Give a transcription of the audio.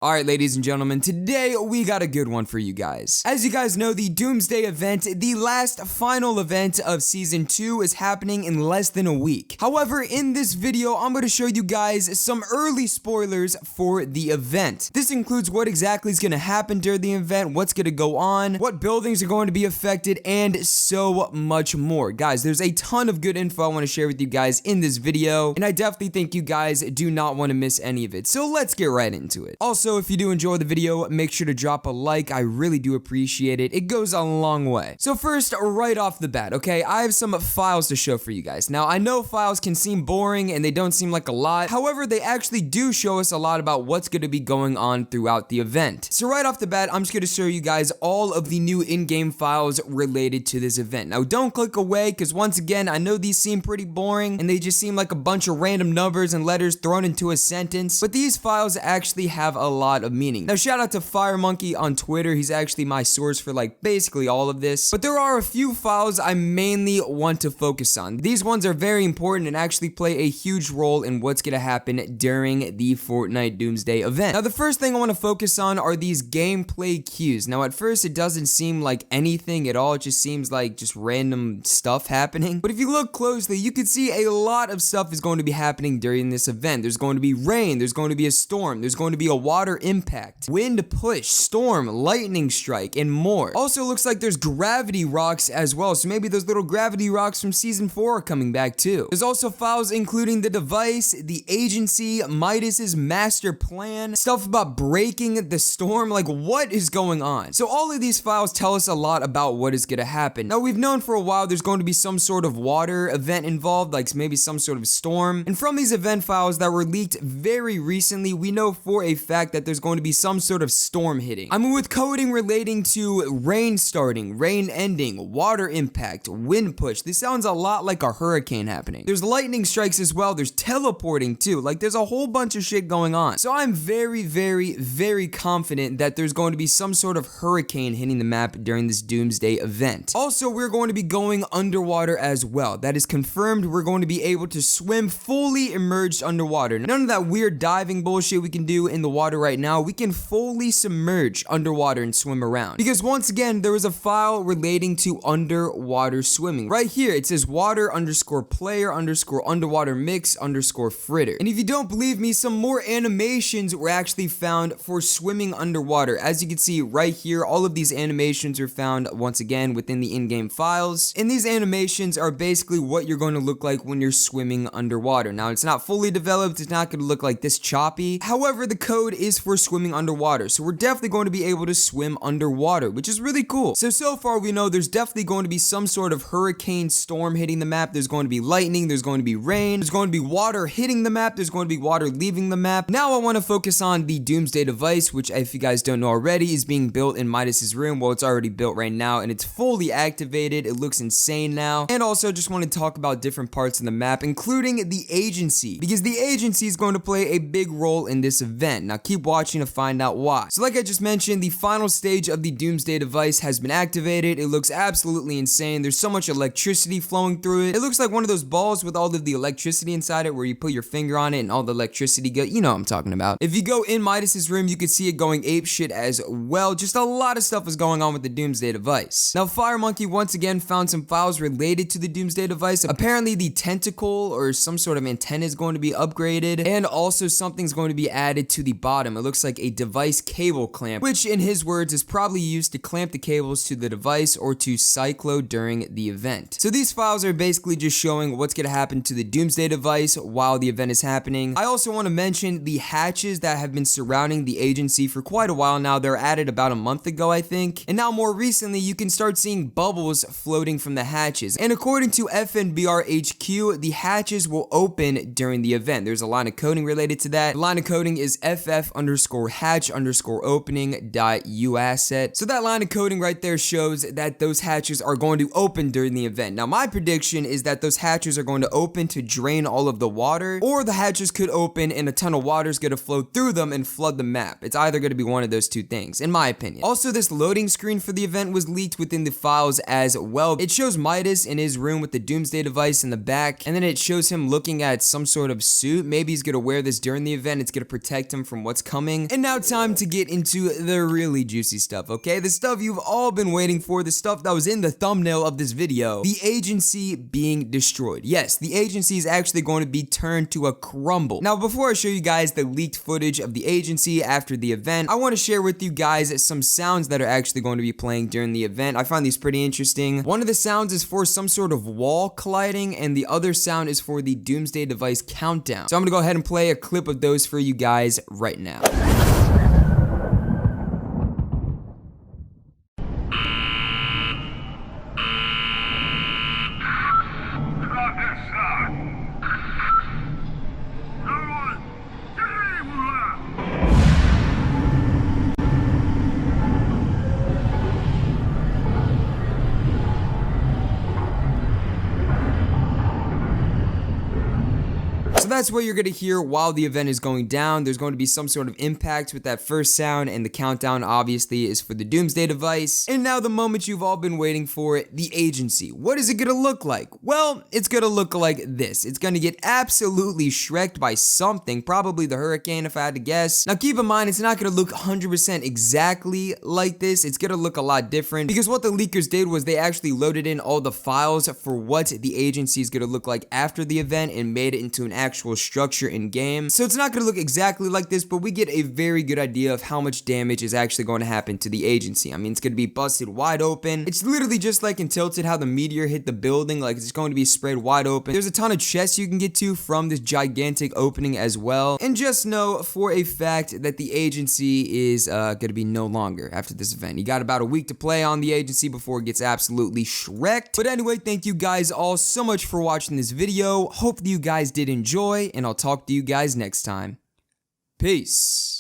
Alright, ladies and gentlemen, today we got a good one for you guys. As you guys know, the Doomsday Event, the last final event of Season 2, is happening in less than a week. However, in this video, I'm going to show you guys some early spoilers for the event. This includes what exactly is going to happen during the event, what's going to go on, what buildings are going to be affected, and so much more. Guys, there's a ton of good info I want to share with you guys in this video, and I definitely think you guys do not want to miss any of it. So let's get right into it. Also, if you do enjoy the video, make sure to drop a like. I really do appreciate it. It goes a long way. So first, right off the bat, okay, I have some files to show for you guys. Now, I know files can seem boring and they don't seem like a lot. However, they actually do show us a lot about what's going to be going on throughout the event. So right off the bat, I'm just going to show you guys all of the new in-game files related to this event. Now, don't click away because once again, I know these seem pretty boring and they just seem like a bunch of random numbers and letters thrown into a sentence, but these files actually have a lot of meaning. Now, shout out to FireMonkey on Twitter. He's actually my source for like basically all of this, but there are a few files I mainly want to focus on. These ones are very important and actually play a huge role in what's going to happen during the Fortnite Doomsday Event. Now, the first thing I want to focus on are these gameplay cues. Now, at first, it doesn't seem like anything at all. It just seems like just random stuff happening. But if you look closely, you can see a lot of stuff is going to be happening during this event. There's going to be rain. There's going to be a storm. There's going to be a water impact, wind push, storm, lightning strike, and more. Also, looks like there's gravity rocks as well. So maybe those little gravity rocks from Season 4 are coming back too. There's also files including the device, the agency, Midas's master plan, stuff about breaking the storm. Like, what is going on? So all of these files tell us a lot about what is going to happen. Now, we've known for a while there's going to be some sort of water event involved, like maybe some sort of storm. And from these event files that were leaked very recently, we know for a fact that there's going to be some sort of storm hitting. I mean, with coding relating to rain starting, rain ending, water impact, wind push, this sounds a lot like a hurricane happening. There's lightning strikes as well. There's teleporting too. Like, there's a whole bunch of shit going on. So I'm very confident that there's going to be some sort of hurricane hitting the map during this Doomsday Event. Also, we're going to be going underwater as well. That is confirmed. We're going to be able to swim fully immersed underwater. None of that weird diving bullshit we can do in the water right now. We can fully submerge underwater and swim around. Because once again, there was a file relating to underwater swimming. Right here, it says water underscore player underscore underwater mix underscore fritter. And if you don't believe me, some more animations were actually found for swimming underwater. As you can see right here, all of these animations are found once again within the in-game files. And these animations are basically what you're going to look like when you're swimming underwater. Now, it's not fully developed. It's not going to look like this choppy. However, the code is for swimming underwater. So we're definitely going to be able to swim underwater, which is really cool. So far we know there's definitely going to be some sort of hurricane storm hitting the map. There's going to be lightning. There's going to be rain. There's going to be water hitting the map. There's going to be water leaving the map. Now I want to focus on the Doomsday Device, which if you guys don't know already is being built in Midas's room. Well, it's already built right now and it's fully activated. It looks insane now. And also just want to talk about different parts of the map, including the agency, because the agency is going to play a big role in this event. Now keep watching to find out why. So like I just mentioned, the final stage of the Doomsday Device has been activated. It looks absolutely insane. There's so much electricity flowing through it. It looks like one of those balls with all of the electricity inside it where you put your finger on it and all the electricity goes. You know what I'm talking about. If you go in Midas's room, you can see it going ape shit as well. Just a lot of stuff is going on with the Doomsday Device. Now, FireMonkey once again found some files related to the Doomsday Device. Apparently, the tentacle or some sort of antenna is going to be upgraded, and also something's going to be added to the bottom. It looks like a device cable clamp, which in his words is probably used to clamp the cables to the device or to cyclo during the event. So these files are basically just showing what's going to happen to the Doomsday Device while the event is happening. I also want to mention the hatches that have been surrounding the agency for quite a while now. They're added about a month ago, I think. And now more recently, you can start seeing bubbles floating from the hatches. And according to FNBR HQ, the hatches will open during the event. There's a line of coding related to that. The line of coding is ff underscore hatch underscore opening dot uasset. So that line of coding right there shows that those hatches are going to open during the event. Now, my prediction is that those hatches are going to open to drain all of the water, or the hatches could open and a ton of water is going to flow through them and flood the map. It's either going to be one of those two things, in my opinion. Also, this loading screen for the event was leaked within the files as well. It shows Midas in his room with the Doomsday Device in the back, and then it shows him looking at some sort of suit. Maybe he's going to wear this during the event. It's going to protect him from what's coming. And now time to get into the really juicy stuff, okay? The stuff you've all been waiting for, the stuff that was in the thumbnail of this video. The agency being destroyed. Yes, the agency is actually going to be turned to a crumble. Now, before I show you guys the leaked footage of the agency after the event, I want to share with you guys some sounds that are actually going to be playing during the event. I find these pretty interesting. One of the sounds is for some sort of wall colliding, and the other sound is for the Doomsday Device countdown. So I'm gonna go ahead and play a clip of those for you guys right now. So that's what you're going to hear while the event is going down. There's going to be some sort of impact with that first sound, and the countdown obviously is for the Doomsday Device. And now the moment you've all been waiting for, the agency. What is it going to look like? Well, it's going to look like this. It's going to get absolutely shreked by something, probably the hurricane if I had to guess. Now keep in mind, it's not going to look 100% exactly like this. It's going to look a lot different, because what the leakers did was they actually loaded in all the files for what the agency is going to look like after the event and made it into an actual structure in game. So it's not going to look exactly like this, but we get a very good idea of how much damage is actually going to happen to the agency. I mean, it's going to be busted wide open. It's literally just like in Tilted, how the meteor hit the building, like it's going to be spread wide open. There's a ton of chests you can get to from this gigantic opening as well. And just know for a fact that the agency is going to be no longer after this event. You got about a week to play on the agency before it gets absolutely shreked. But anyway, thank you guys all so much for watching this video. Hope that you guys did enjoy, and I'll talk to you guys next time. Peace.